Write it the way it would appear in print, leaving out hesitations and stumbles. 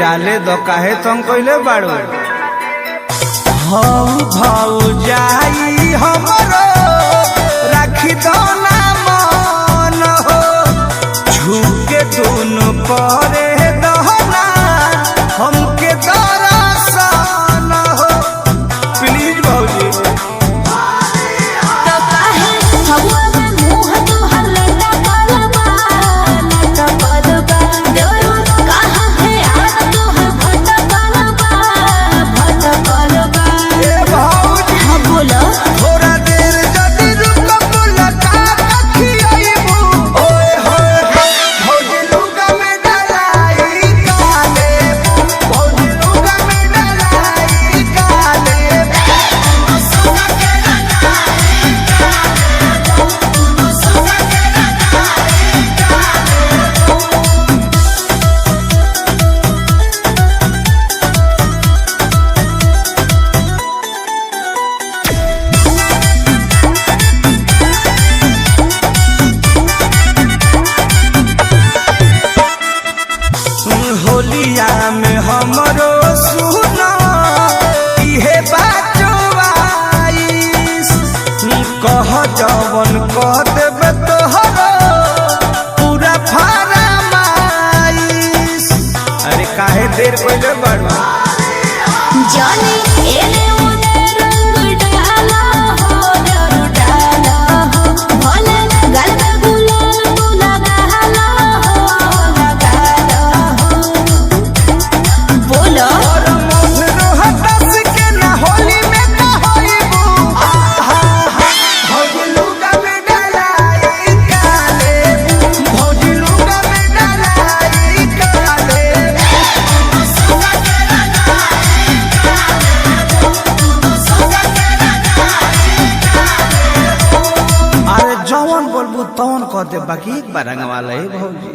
डाले दो काहे तुम कइले बाड़ू हम भौजाई हमरो राखी दो ना मन हो झुके दोनों परे दहना हमके दरसन हो प्लीज भौजी होलिया में हमरो सुना इहे बाचवाइस कह जवन कह देबे तोहरो पूरा फरमाइश अरे काहे देर कइले बाड़ू जाने एले ओने रंग डाला हो डर डाला हो भले गल में गुलाल तू लगाला हो लगाला हो बोलो और मन रोहतस के ना होली में ना होइबू आहा भौजी लुगा में डलाई काले भौजी लुगा में डलाई काले अरे जवन बोलबू तवन कह दे बाकी एक बार रंगवा ले भौजी।